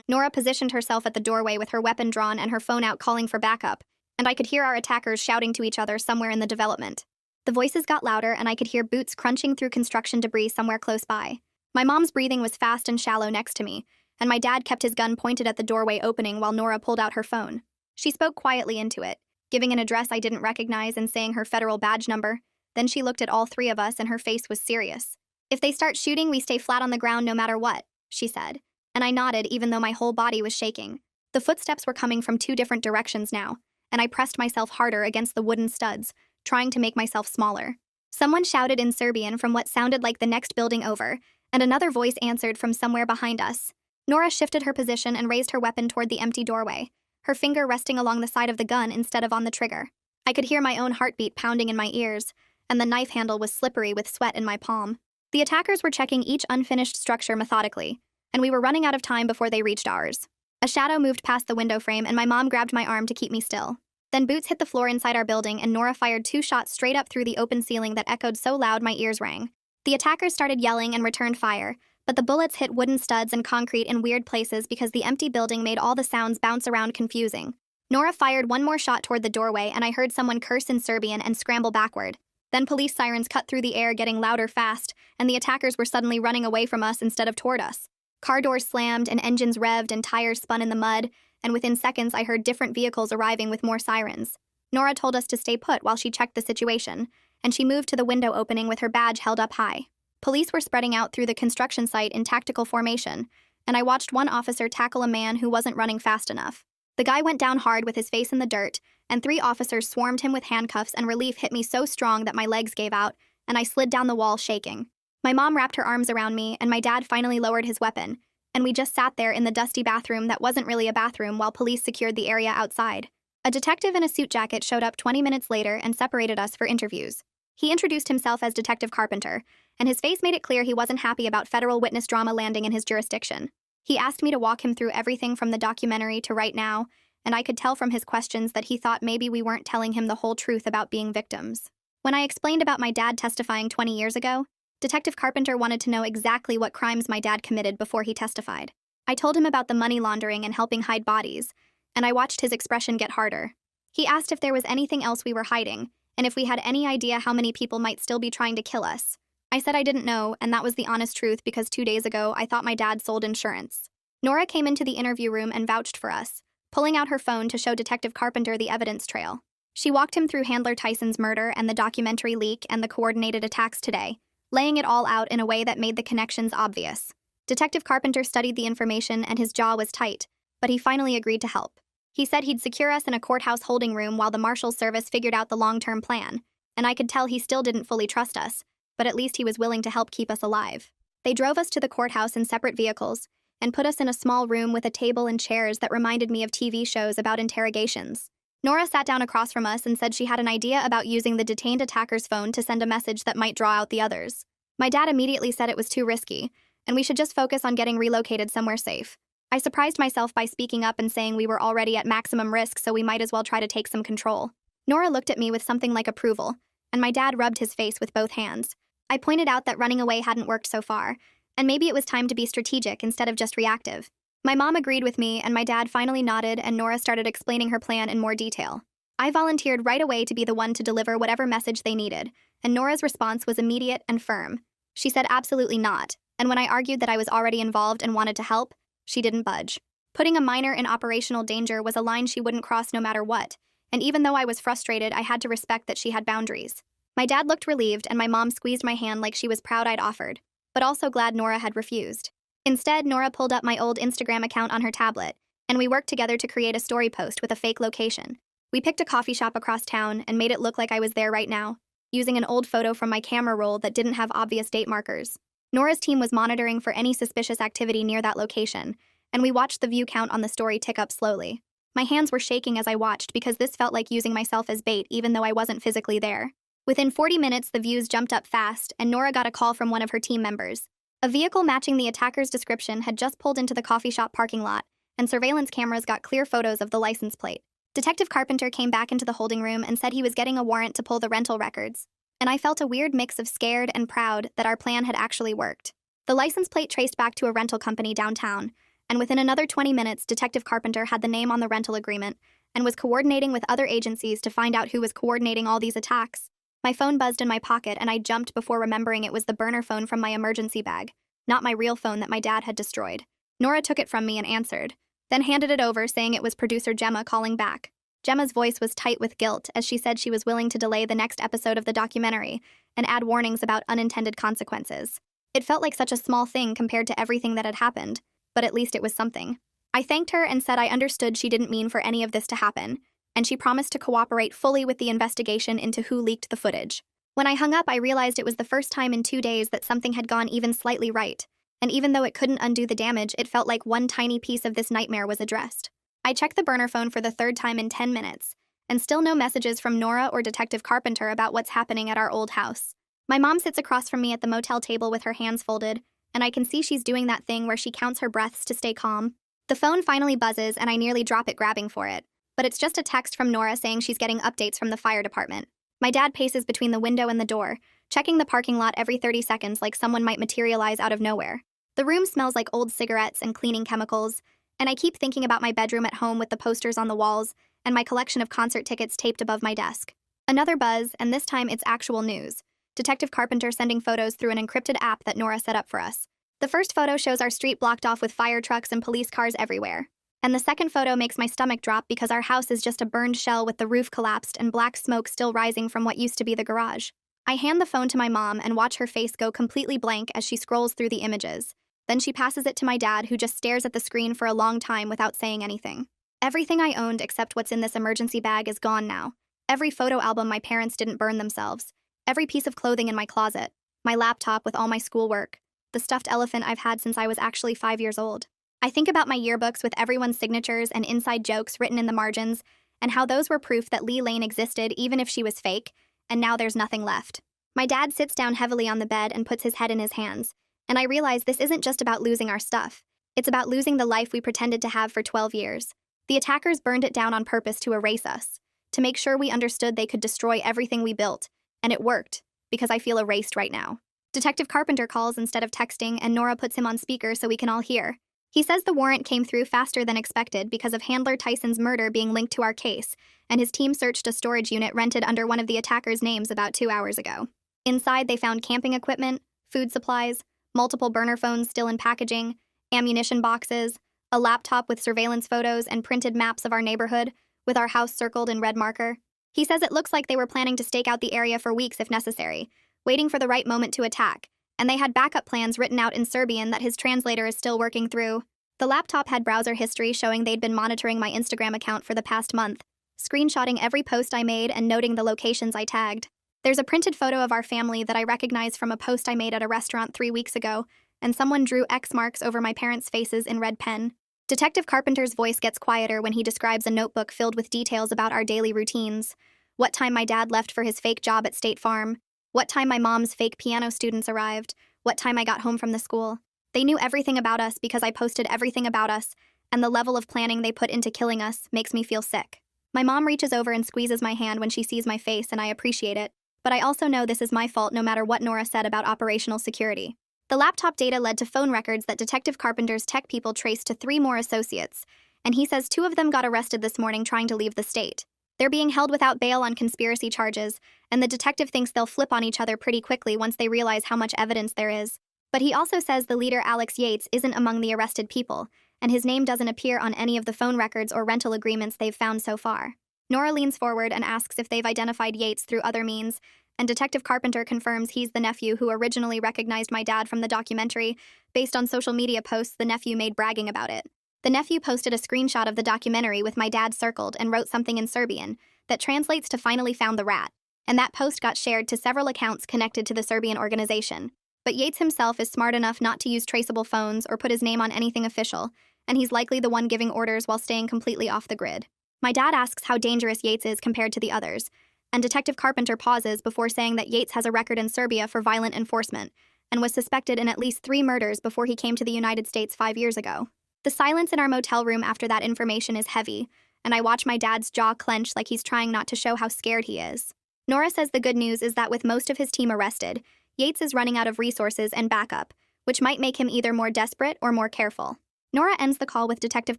Nora positioned herself at the doorway with her weapon drawn and her phone out calling for backup, and I could hear our attackers shouting to each other somewhere in the development. The voices got louder and I could hear boots crunching through construction debris somewhere close by. My mom's breathing was fast and shallow next to me, and my dad kept his gun pointed at the doorway opening while Nora pulled out her phone. She spoke quietly into it, giving an address I didn't recognize and saying her federal badge number. Then she looked at all three of us and her face was serious. "If they start shooting, we stay flat on the ground no matter what," she said, and I nodded even though my whole body was shaking. The footsteps were coming from 2 different directions now, and I pressed myself harder against the wooden studs, trying to make myself smaller. Someone shouted in Serbian from what sounded like the next building over, and another voice answered from somewhere behind us. Nora shifted her position and raised her weapon toward the empty doorway, her finger resting along the side of the gun instead of on the trigger. I could hear my own heartbeat pounding in my ears, and the knife handle was slippery with sweat in my palm. The attackers were checking each unfinished structure methodically, and we were running out of time before they reached ours. A shadow moved past the window frame and my mom grabbed my arm to keep me still. Then boots hit the floor inside our building and Nora fired 2 shots straight up through the open ceiling that echoed so loud my ears rang. The attackers started yelling and returned fire, but the bullets hit wooden studs and concrete in weird places because the empty building made all the sounds bounce around confusing. Nora fired 1 more shot toward the doorway and I heard someone curse in Serbian and scramble backward. Then police sirens cut through the air, getting louder fast, and the attackers were suddenly running away from us instead of toward us. Car doors slammed and engines revved and tires spun in the mud, and within seconds I heard different vehicles arriving with more sirens. Nora told us to stay put while she checked the situation, and she moved to the window opening with her badge held up high. Police were spreading out through the construction site in tactical formation, and I watched one officer tackle a man who wasn't running fast enough. The guy went down hard with his face in the dirt, and 3 officers swarmed him with handcuffs, and relief hit me so strong that my legs gave out, and I slid down the wall shaking. My mom wrapped her arms around me, and my dad finally lowered his weapon, and we just sat there in the dusty bathroom that wasn't really a bathroom while police secured the area outside. A detective in a suit jacket showed up 20 minutes later and separated us for interviews. He introduced himself as Detective Carpenter, and his face made it clear he wasn't happy about federal witness drama landing in his jurisdiction. He asked me to walk him through everything from the documentary to right now, and I could tell from his questions that he thought maybe we weren't telling him the whole truth about being victims. When I explained about my dad testifying 20 years ago, Detective Carpenter wanted to know exactly what crimes my dad committed before he testified. I told him about the money laundering and helping hide bodies, and I watched his expression get harder. He asked if there was anything else we were hiding, and if we had any idea how many people might still be trying to kill us. I said I didn't know, and that was the honest truth because 2 days ago I thought my dad sold insurance. Nora came into the interview room and vouched for us, pulling out her phone to show Detective Carpenter the evidence trail. She walked him through Handler Tyson's murder and the documentary leak and the coordinated attacks today, laying it all out in a way that made the connections obvious. Detective Carpenter studied the information and his jaw was tight, but he finally agreed to help. He said he'd secure us in a courthouse holding room while the Marshal's Service figured out the long-term plan, and I could tell he still didn't fully trust us, but at least he was willing to help keep us alive. They drove us to the courthouse in separate vehicles and put us in a small room with a table and chairs that reminded me of TV shows about interrogations. Nora sat down across from us and said she had an idea about using the detained attacker's phone to send a message that might draw out the others. My dad immediately said it was too risky, and we should just focus on getting relocated somewhere safe. I surprised myself by speaking up and saying we were already at maximum risk, so we might as well try to take some control. Nora looked at me with something like approval, and my dad rubbed his face with both hands. I pointed out that running away hadn't worked so far, and maybe it was time to be strategic instead of just reactive. My mom agreed with me, and my dad finally nodded, and Nora started explaining her plan in more detail. I volunteered right away to be the one to deliver whatever message they needed, and Nora's response was immediate and firm. She said absolutely not, and when I argued that I was already involved and wanted to help, she didn't budge. Putting a minor in operational danger was a line she wouldn't cross no matter what, and even though I was frustrated, I had to respect that she had boundaries. My dad looked relieved, and my mom squeezed my hand like she was proud I'd offered, but also glad Nora had refused. Instead, Nora pulled up my old Instagram account on her tablet, and we worked together to create a story post with a fake location. We picked a coffee shop across town and made it look like I was there right now, using an old photo from my camera roll that didn't have obvious date markers. Nora's team was monitoring for any suspicious activity near that location, and we watched the view count on the story tick up slowly. My hands were shaking as I watched because this felt like using myself as bait even though I wasn't physically there. Within 40 minutes, the views jumped up fast, and Nora got a call from one of her team members. A vehicle matching the attacker's description had just pulled into the coffee shop parking lot, and surveillance cameras got clear photos of the license plate. Detective Carpenter came back into the holding room and said he was getting a warrant to pull the rental records, and I felt a weird mix of scared and proud that our plan had actually worked. The license plate traced back to a rental company downtown, and within another 20 minutes, Detective Carpenter had the name on the rental agreement and was coordinating with other agencies to find out who was coordinating all these attacks. My phone buzzed in my pocket, and I jumped before remembering it was the burner phone from my emergency bag, not my real phone that my dad had destroyed. Nora took it from me and answered, then handed it over, saying it was producer Gemma calling back. Gemma's voice was tight with guilt as she said she was willing to delay the next episode of the documentary and add warnings about unintended consequences. It felt like such a small thing compared to everything that had happened, but at least it was something. I thanked her and said I understood she didn't mean for any of this to happen, and she promised to cooperate fully with the investigation into who leaked the footage. When I hung up, I realized it was the first time in 2 days that something had gone even slightly right, and even though it couldn't undo the damage, it felt like one tiny piece of this nightmare was addressed. I checked the burner phone for the third time in 10 minutes, and still no messages from Nora or Detective Carpenter about what's happening at our old house. My mom sits across from me at the motel table with her hands folded, and I can see she's doing that thing where she counts her breaths to stay calm. The phone finally buzzes, and I nearly drop it grabbing for it, but it's just a text from Nora saying she's getting updates from the fire department. My dad paces between the window and the door, checking the parking lot every 30 seconds like someone might materialize out of nowhere. The room smells like old cigarettes and cleaning chemicals, and I keep thinking about my bedroom at home with the posters on the walls and my collection of concert tickets taped above my desk. Another buzz, and this time it's actual news. Detective Carpenter sending photos through an encrypted app that Nora set up for us. The first photo shows our street blocked off with fire trucks and police cars everywhere. And the second photo makes my stomach drop because our house is just a burned shell with the roof collapsed and black smoke still rising from what used to be the garage. I hand the phone to my mom and watch her face go completely blank as she scrolls through the images. Then she passes it to my dad, who just stares at the screen for a long time without saying anything. Everything I owned except what's in this emergency bag is gone now. Every photo album my parents didn't burn themselves. Every piece of clothing in my closet. My laptop with all my schoolwork. The stuffed elephant I've had since I was actually 5 years old. I think about my yearbooks with everyone's signatures and inside jokes written in the margins, and how those were proof that Lee Lane existed even if she was fake, and now there's nothing left. My dad sits down heavily on the bed and puts his head in his hands, and I realize this isn't just about losing our stuff. It's about losing the life we pretended to have for 12 years. The attackers burned it down on purpose to erase us, to make sure we understood they could destroy everything we built, and it worked, because I feel erased right now. Detective Carpenter calls instead of texting, and Nora puts him on speaker so we can all hear. He says the warrant came through faster than expected because of Handler Tyson's murder being linked to our case, and his team searched a storage unit rented under one of the attackers' names about 2 hours ago. Inside, they found camping equipment, food supplies, multiple burner phones still in packaging, ammunition boxes, a laptop with surveillance photos and printed maps of our neighborhood, with our house circled in red marker. He says it looks like they were planning to stake out the area for weeks if necessary, waiting for the right moment to attack, and they had backup plans written out in Serbian that his translator is still working through. The laptop had browser history showing they'd been monitoring my Instagram account for the past month, screenshotting every post I made and noting the locations I tagged. There's a printed photo of our family that I recognize from a post I made at a restaurant 3 weeks ago, and someone drew X marks over my parents' faces in red pen. Detective Carpenter's voice gets quieter when he describes a notebook filled with details about our daily routines. What time my dad left for his fake job at State Farm. What time my mom's fake piano students arrived. What time I got home from the school. They knew everything about us because I posted everything about us, and the level of planning they put into killing us makes me feel sick. My mom reaches over and squeezes my hand when she sees my face, and I appreciate it. But I also know this is my fault no matter what Nora said about operational security. The laptop data led to phone records that Detective Carpenter's tech people traced to 3 more associates, and he says 2 of them got arrested this morning trying to leave the state. They're being held without bail on conspiracy charges, and the detective thinks they'll flip on each other pretty quickly once they realize how much evidence there is. But he also says the leader Alex Yates isn't among the arrested people, and his name doesn't appear on any of the phone records or rental agreements they've found so far. Nora leans forward and asks if they've identified Yates through other means, and Detective Carpenter confirms he's the nephew who originally recognized my dad from the documentary based on social media posts the nephew made bragging about it. The nephew posted a screenshot of the documentary with my dad circled and wrote something in Serbian that translates to "finally found the rat," and that post got shared to several accounts connected to the Serbian organization. But Yates himself is smart enough not to use traceable phones or put his name on anything official, and he's likely the one giving orders while staying completely off the grid. My dad asks how dangerous Yates is compared to the others, and Detective Carpenter pauses before saying that Yates has a record in Serbia for violent enforcement and was suspected in at least 3 murders before he came to the United States 5 years ago. The silence in our motel room after that information is heavy, and I watch my dad's jaw clench like he's trying not to show how scared he is. Nora says the good news is that with most of his team arrested, Yates is running out of resources and backup, which might make him either more desperate or more careful. Nora ends the call with Detective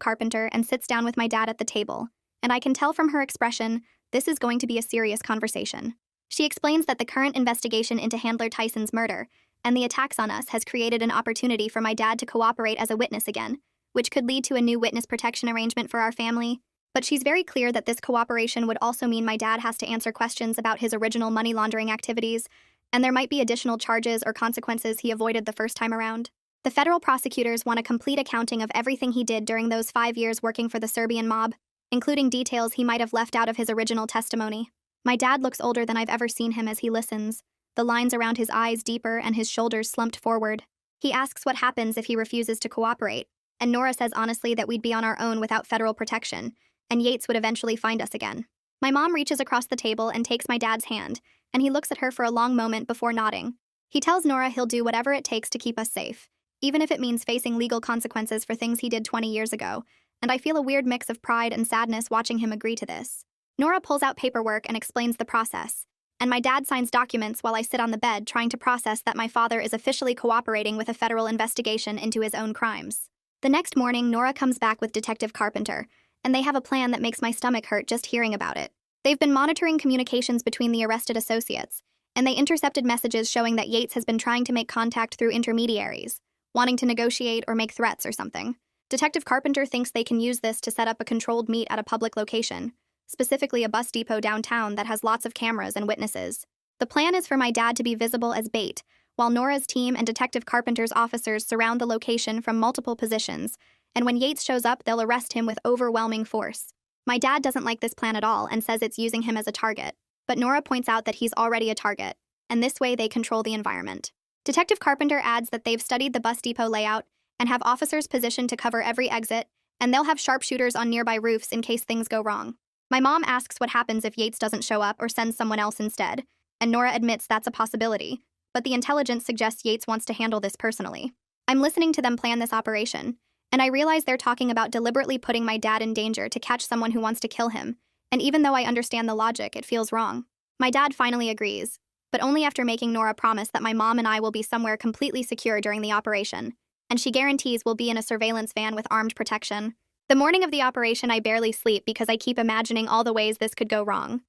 Carpenter and sits down with my dad at the table, and I can tell from her expression this is going to be a serious conversation. She explains that the current investigation into Handler Tyson's murder and the attacks on us has created an opportunity for my dad to cooperate as a witness again, which could lead to a new witness protection arrangement for our family. But she's very clear that this cooperation would also mean my dad has to answer questions about his original money laundering activities, and there might be additional charges or consequences he avoided the first time around. The federal prosecutors want a complete accounting of everything he did during those 5 years working for the Serbian mob, including details he might have left out of his original testimony. My dad looks older than I've ever seen him as he listens, the lines around his eyes deeper and his shoulders slumped forward. He asks what happens if he refuses to cooperate, and Nora says honestly that we'd be on our own without federal protection, and Yates would eventually find us again. My mom reaches across the table and takes my dad's hand, and he looks at her for a long moment before nodding. He tells Nora he'll do whatever it takes to keep us safe, even if it means facing legal consequences for things he did 20 years ago, and I feel a weird mix of pride and sadness watching him agree to this. Nora pulls out paperwork and explains the process, and my dad signs documents while I sit on the bed trying to process that my father is officially cooperating with a federal investigation into his own crimes. The next morning, Nora comes back with Detective Carpenter, and they have a plan that makes my stomach hurt just hearing about it. They've been monitoring communications between the arrested associates, and they intercepted messages showing that Yates has been trying to make contact through intermediaries, wanting to negotiate or make threats or something. Detective Carpenter thinks they can use this to set up a controlled meet at a public location, specifically a bus depot downtown that has lots of cameras and witnesses. The plan is for my dad to be visible as bait, while Nora's team and Detective Carpenter's officers surround the location from multiple positions, and when Yates shows up, they'll arrest him with overwhelming force. My dad doesn't like this plan at all and says it's using him as a target, but Nora points out that he's already a target, and this way they control the environment. Detective Carpenter adds that they've studied the bus depot layout and have officers positioned to cover every exit, and they'll have sharpshooters on nearby roofs in case things go wrong. My mom asks what happens if Yates doesn't show up or sends someone else instead, and Nora admits that's a possibility, but the intelligence suggests Yates wants to handle this personally. I'm listening to them plan this operation, and I realize they're talking about deliberately putting my dad in danger to catch someone who wants to kill him, and even though I understand the logic, it feels wrong. My dad finally agrees, but only after making Nora promise that my mom and I will be somewhere completely secure during the operation, and she guarantees we'll be in a surveillance van with armed protection. The morning of the operation, I barely sleep because I keep imagining all the ways this could go wrong.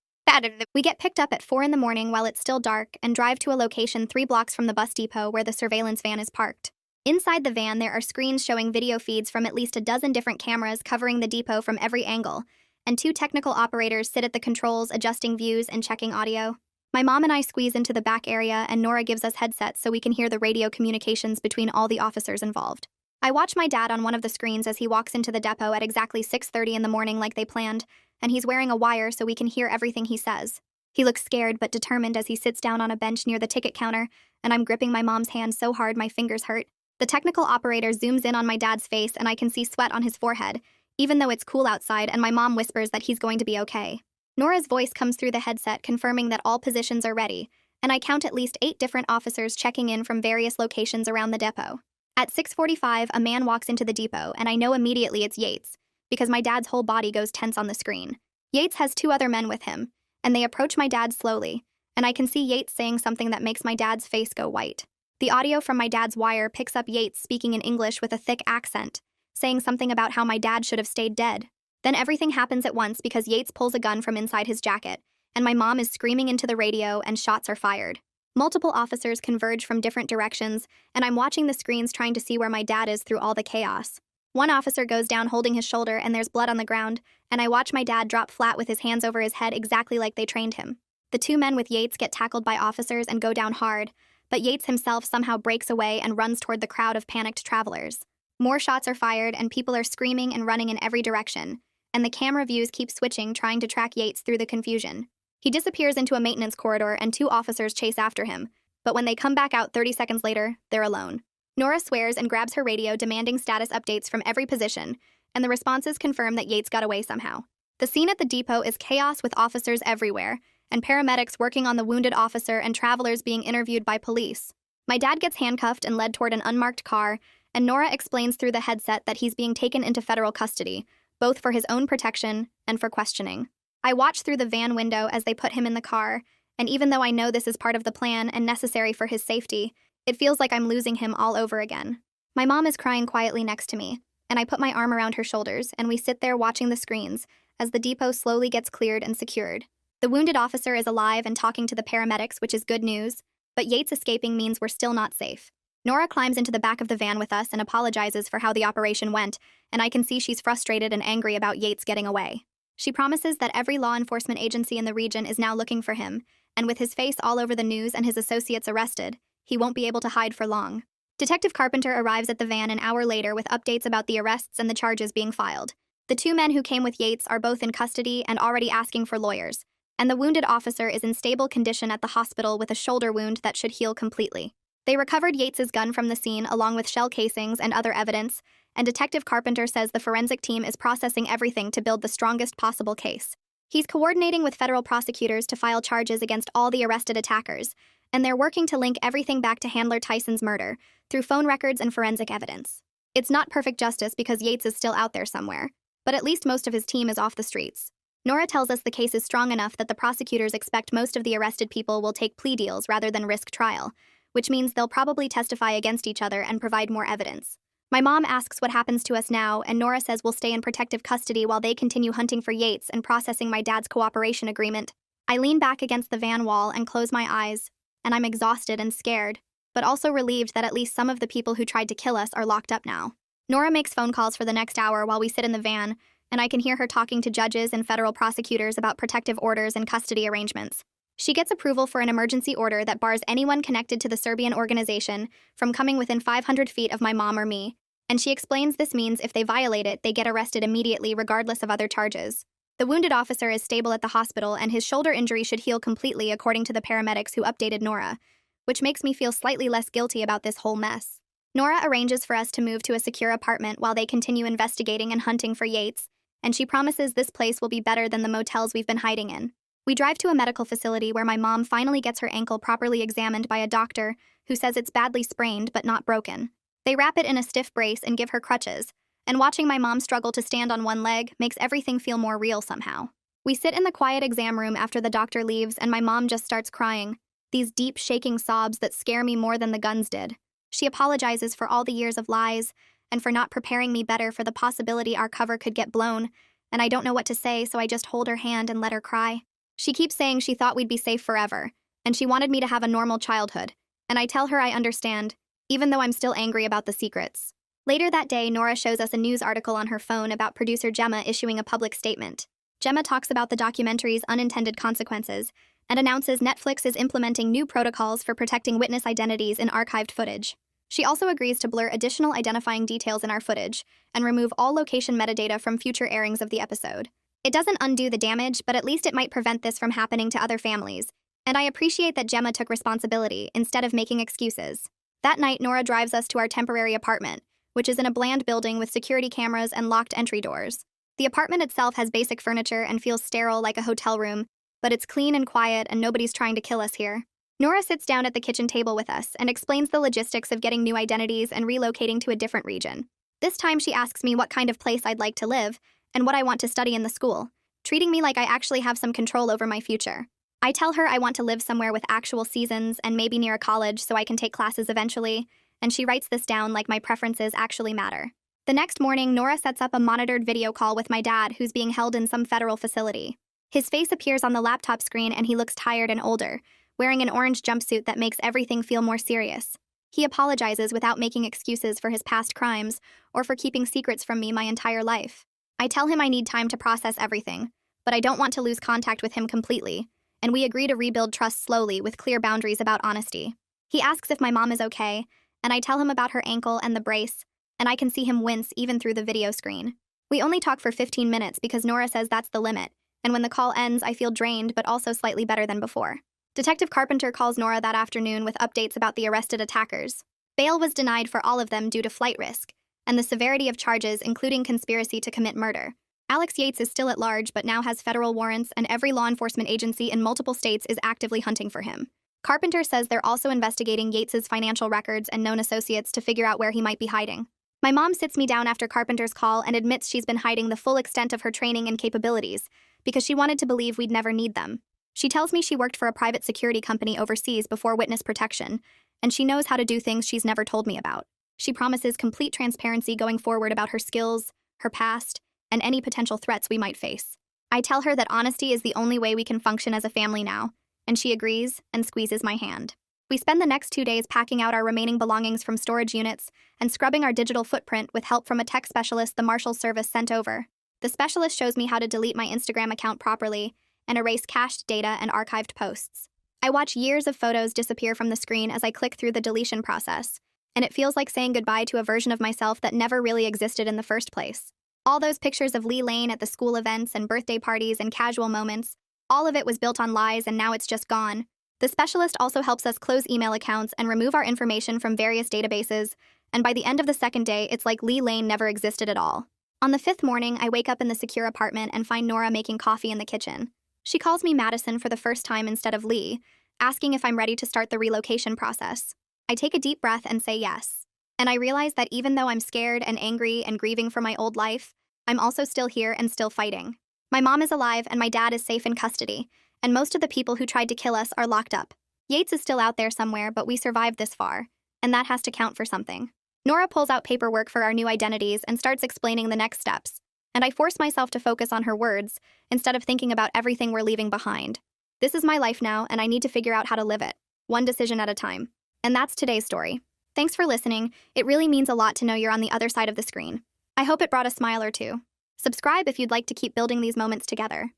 We get picked up at 4 in the morning while it's still dark and drive to a location 3 blocks from the bus depot where the surveillance van is parked. Inside the van, there are screens showing video feeds from at least a dozen different cameras covering the depot from every angle, and 2 technical operators sit at the controls adjusting views and checking audio. My mom and I squeeze into the back area, and Nora gives us headsets so we can hear the radio communications between all the officers involved. I watch my dad on one of the screens as he walks into the depot at exactly 6:30 in the morning like they planned, and he's wearing a wire so we can hear everything he says. He looks scared but determined as he sits down on a bench near the ticket counter, and I'm gripping my mom's hand so hard my fingers hurt. The technical operator zooms in on my dad's face, and I can see sweat on his forehead, even though it's cool outside, and my mom whispers that he's going to be okay. Nora's voice comes through the headset confirming that all positions are ready, and I count at least 8 different officers checking in from various locations around the depot. At 6:45, a man walks into the depot, and I know immediately it's Yates, because my dad's whole body goes tense on the screen. Yates has 2 other men with him, and they approach my dad slowly, and I can see Yates saying something that makes my dad's face go white. The audio from my dad's wire picks up Yates speaking in English with a thick accent, saying something about how my dad should have stayed dead. Then everything happens at once because Yates pulls a gun from inside his jacket, and my mom is screaming into the radio and shots are fired. Multiple officers converge from different directions, and I'm watching the screens trying to see where my dad is through all the chaos. One officer goes down holding his shoulder and there's blood on the ground, and I watch my dad drop flat with his hands over his head exactly like they trained him. The two men with Yates get tackled by officers and go down hard, but Yates himself somehow breaks away and runs toward the crowd of panicked travelers. More shots are fired and people are screaming and running in every direction, and the camera views keep switching trying to track Yates through the confusion. He disappears into a maintenance corridor and two officers chase after him, but when they come back out 30 seconds later, they're alone. Nora swears and grabs her radio demanding status updates from every position, and the responses confirm that Yates got away somehow. The scene at the depot is chaos with officers everywhere, and paramedics working on the wounded officer and travelers being interviewed by police. My dad gets handcuffed and led toward an unmarked car, and Nora explains through the headset that he's being taken into federal custody, both for his own protection and for questioning. I watch through the van window as they put him in the car, and even though I know this is part of the plan and necessary for his safety, it feels like I'm losing him all over again. My mom is crying quietly next to me, and I put my arm around her shoulders, and we sit there watching the screens as the depot slowly gets cleared and secured. The wounded officer is alive and talking to the paramedics, which is good news, but Yates escaping means we're still not safe. Nora climbs into the back of the van with us and apologizes for how the operation went, and I can see she's frustrated and angry about Yates getting away. She promises that every law enforcement agency in the region is now looking for him, and with his face all over the news and his associates arrested, he won't be able to hide for long. Detective Carpenter arrives at the van an hour later with updates about the arrests and the charges being filed. The two men who came with Yates are both in custody and already asking for lawyers, and the wounded officer is in stable condition at the hospital with a shoulder wound that should heal completely. They recovered Yates's gun from the scene along with shell casings and other evidence, and Detective Carpenter says the forensic team is processing everything to build the strongest possible case. He's coordinating with federal prosecutors to file charges against all the arrested attackers, and they're working to link everything back to Handler Tyson's murder through phone records and forensic evidence. It's not perfect justice because Yates is still out there somewhere, but at least most of his team is off the streets. Nora tells us the case is strong enough that the prosecutors expect most of the arrested people will take plea deals rather than risk trial, which means they'll probably testify against each other and provide more evidence. My mom asks what happens to us now, and Nora says we'll stay in protective custody while they continue hunting for Yates and processing my dad's cooperation agreement. I lean back against the van wall and close my eyes, and I'm exhausted and scared, but also relieved that at least some of the people who tried to kill us are locked up now. Nora makes phone calls for the next hour while we sit in the van, and I can hear her talking to judges and federal prosecutors about protective orders and custody arrangements. She gets approval for an emergency order that bars anyone connected to the Serbian organization from coming within 500 feet of my mom or me, and she explains this means if they violate it, they get arrested immediately regardless of other charges. The wounded officer is stable at the hospital, and his shoulder injury should heal completely according to the paramedics who updated Nora, which makes me feel slightly less guilty about this whole mess. Nora arranges for us to move to a secure apartment while they continue investigating and hunting for Yates, and she promises this place will be better than the motels we've been hiding in. We drive to a medical facility where my mom finally gets her ankle properly examined by a doctor who says it's badly sprained but not broken. They wrap it in a stiff brace and give her crutches, and watching my mom struggle to stand on one leg makes everything feel more real somehow. We sit in the quiet exam room after the doctor leaves, and my mom just starts crying, these deep, shaking sobs that scare me more than the guns did. She apologizes for all the years of lies and for not preparing me better for the possibility our cover could get blown, and I don't know what to say, so I just hold her hand and let her cry. She keeps saying she thought we'd be safe forever, and she wanted me to have a normal childhood, and I tell her I understand, even though I'm still angry about the secrets. Later that day, Nora shows us a news article on her phone about producer Gemma issuing a public statement. Gemma talks about the documentary's unintended consequences and announces Netflix is implementing new protocols for protecting witness identities in archived footage. She also agrees to blur additional identifying details in our footage and remove all location metadata from future airings of the episode. It doesn't undo the damage, but at least it might prevent this from happening to other families, and I appreciate that Gemma took responsibility instead of making excuses. That night, Nora drives us to our temporary apartment, which is in a bland building with security cameras and locked entry doors. The apartment itself has basic furniture and feels sterile like a hotel room, but it's clean and quiet and nobody's trying to kill us here. Nora sits down at the kitchen table with us and explains the logistics of getting new identities and relocating to a different region. This time she asks me what kind of place I'd like to live and what I want to study in the school, treating me like I actually have some control over my future. I tell her I want to live somewhere with actual seasons and maybe near a college so I can take classes eventually, and she writes this down like my preferences actually matter. The next morning, Nora sets up a monitored video call with my dad, who's being held in some federal facility. His face appears on the laptop screen and he looks tired and older, wearing an orange jumpsuit that makes everything feel more serious. He apologizes without making excuses for his past crimes or for keeping secrets from me my entire life. I tell him I need time to process everything, but I don't want to lose contact with him completely, and we agree to rebuild trust slowly with clear boundaries about honesty. He asks if my mom is okay, and I tell him about her ankle and the brace, and I can see him wince even through the video screen. We only talk for 15 minutes because Nora says that's the limit, and when the call ends, I feel drained but also slightly better than before. Detective Carpenter calls Nora that afternoon with updates about the arrested attackers. Bail was denied for all of them due to flight risk, and the severity of charges including conspiracy to commit murder. Alex Yates is still at large but now has federal warrants, and every law enforcement agency in multiple states is actively hunting for him. Carpenter says they're also investigating Yates's financial records and known associates to figure out where he might be hiding. My mom sits me down after Carpenter's call and admits she's been hiding the full extent of her training and capabilities because she wanted to believe we'd never need them. She tells me she worked for a private security company overseas before witness protection, and she knows how to do things she's never told me about. She promises complete transparency going forward about her skills, her past, and any potential threats we might face. I tell her that honesty is the only way we can function as a family now, and she agrees and squeezes my hand. We spend the next 2 days packing out our remaining belongings from storage units and scrubbing our digital footprint with help from a tech specialist the Marshals Service sent over. The specialist shows me how to delete my Instagram account properly and erase cached data and archived posts. I watch years of photos disappear from the screen as I click through the deletion process, and it feels like saying goodbye to a version of myself that never really existed in the first place. All those pictures of Lee Lane at the school events and birthday parties and casual moments, all of it was built on lies and now it's just gone. The specialist also helps us close email accounts and remove our information from various databases, and by the end of the second day, it's like Lee Lane never existed at all. On the 5th morning, I wake up in the secure apartment and find Nora making coffee in the kitchen. She calls me Madison for the first time instead of Lee, asking if I'm ready to start the relocation process. I take a deep breath and say yes. And I realize that even though I'm scared and angry and grieving for my old life, I'm also still here and still fighting. My mom is alive and my dad is safe in custody, and most of the people who tried to kill us are locked up. Yates is still out there somewhere, but we survived this far, and that has to count for something. Nora pulls out paperwork for our new identities and starts explaining the next steps, and I force myself to focus on her words instead of thinking about everything we're leaving behind. This is my life now, and I need to figure out how to live it, one decision at a time. And that's today's story. Thanks for listening. It really means a lot to know you're on the other side of the screen. I hope it brought a smile or two. Subscribe if you'd like to keep building these moments together.